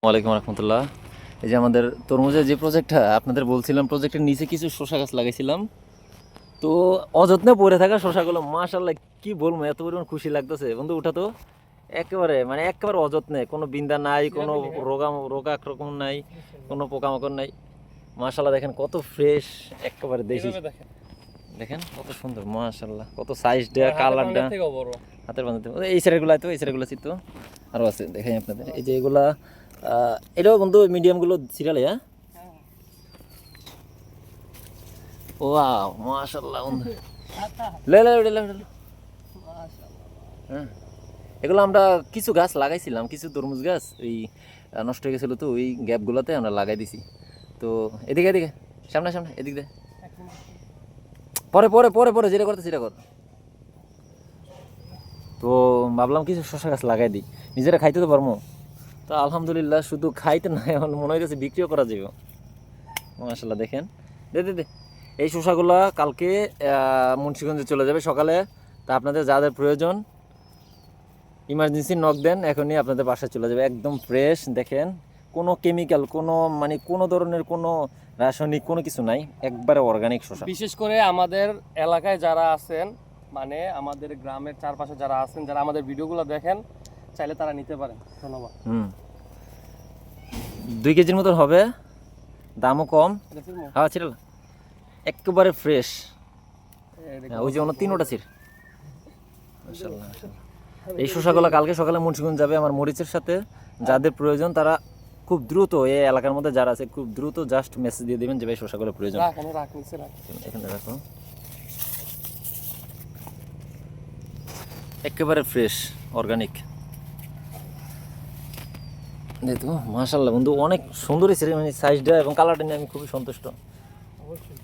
ওয়ালাইকুম রহমতুল্লাহ। এই যে আমাদের তরমুজের যে প্রজেক্টটা আপনাদের বলছিলাম, প্রজেক্টের নিচে কিছু শসা গাছ লাগাইছিলাম। তো অযত্নে পড়ে থাকা শসাগুলো মাশাআল্লাহ কি বলবো, এত পরিমাণ খুশি লাগতেছে বন্ধু। ওটা তো একেবারে অযত্নে, কোনো বিন্দা নাই, কোনো রোগা আক্রমণ নাই, কোনো পোকামাকড় নাই। মাশাআল্লাহ দেখেন কত ফ্রেশ, একেবারে দেশি। দেখেন কত সুন্দর মাশাআল্লাহ, কত সাইজ দেয়া, কালারটা হাতের বাঁধাতে। এই সাইডগুলো তো আরও আছে, দেখাই আপনাদের। এই যে এগুলা এটাও বন্ধু মিডিয়ামগুলো সিরিয়ালে। হ্যাঁ, ওয়াও মাশাআল্লাহ বন্ধু, লে লে লে লে লে। হ্যাঁ, এগুলো আমরা কিছু গাছ লাগাইছিলাম, কিছু তরমুজ গাছ ওই নষ্ট হয়ে গেছিলো, তো ওই গ্যাপগুলোতে আমরা লাগাই দিছি। তো এদিকে এদিকে সামনে সামনে এদিক দে, পরে পরে পরে পরে যেটা করতে সেটা কর। তো ভাবলাম কিছু শসা গাছ লাগাই দিই, নিজেরা খাইতে তো পারবো। তো আলহামদুলিল্লাহ, শুধু খাইতে না, এখন মনে হইতেছে বিক্রিও করা যাবে। মাশাআল্লাহ দেখেন, দে দে দে। এই শসাগুলা কালকে মুন্সিগঞ্জে চলে যাবে সকালে। তা আপনাদের যাদের প্রয়োজন ইমার্জেন্সি নক দেন, এখনই আপনাদের বাসায় চলে যাবে, একদম ফ্রেশ। দেখেন কোনো কেমিক্যাল, কোনো ধরনের কোনো রাসায়নিক কোনো কিছু নাই, একবারে অর্গানিক শসা। বিশেষ করে আমাদের এলাকায় যারা আছেন, মানে আমাদের গ্রামের চারপাশে যারা আছেন, যারা আমাদের ভিডিওগুলো দেখেন, চাইলে তারা নিতে পারেন। ধন্যবাদ। 2 কেজির মতন হবে, দামও কম। হ্যাঁ ছিল, একেবারে ফ্রেশ। ওই যে অন্য 3টা ছিল। মাশাআল্লাহ, এই শসাগুলো কালকে সকালে মুন্সিগঞ্জ যাবে আমার মরিচের সাথে। যাদের প্রয়োজন তারা খুব দ্রুত, এই এলাকার মধ্যে যারা আছে খুব দ্রুত জাস্ট মেসেজ দিয়ে দেবেন যে ভাই শসাগুলো প্রয়োজন। এখানে রাখো, একেবারে ফ্রেশ অর্গানিক। দেখো মাশাআল্লাহ বন্ধু, অনেক সুন্দর হয়েছে, মানে সাইজটা এবং কালারটা নিয়ে আমি খুবই সন্তুষ্ট। অবশ্যই।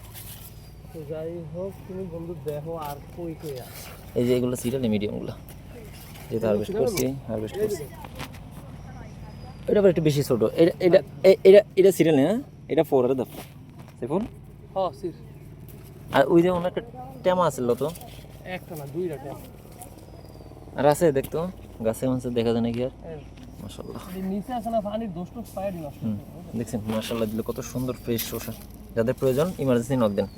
তো যাই হোক, তুমি বন্ধু দেখো আর কই কই আছে। এই যে এগুলো সিরিয়াল মিডিয়ামগুলো যেটা হারভেস্ট করছি। এটা আবার একটু বেশি ছোট। এটা এটা এটা এটা সিরিয়াল না, এটা 4 এর দাম সেফুল। হ্যাঁ সির। আর ওই যে অনেক টেমা আছে তো, একটা না দুইটা টেম আর আছে দেখতো গাছে মাছে দেখা যায় নাকি আর। মাশাআল্লাহ, এই নিচে আছে না পানির দোষটো পায় দিন। দেখছেন মাশাআল্লাহ, দিলে কত সুন্দর ফ্রেশ শসা। যাদের প্রয়োজন ইমার্জেন্সি নক দেন।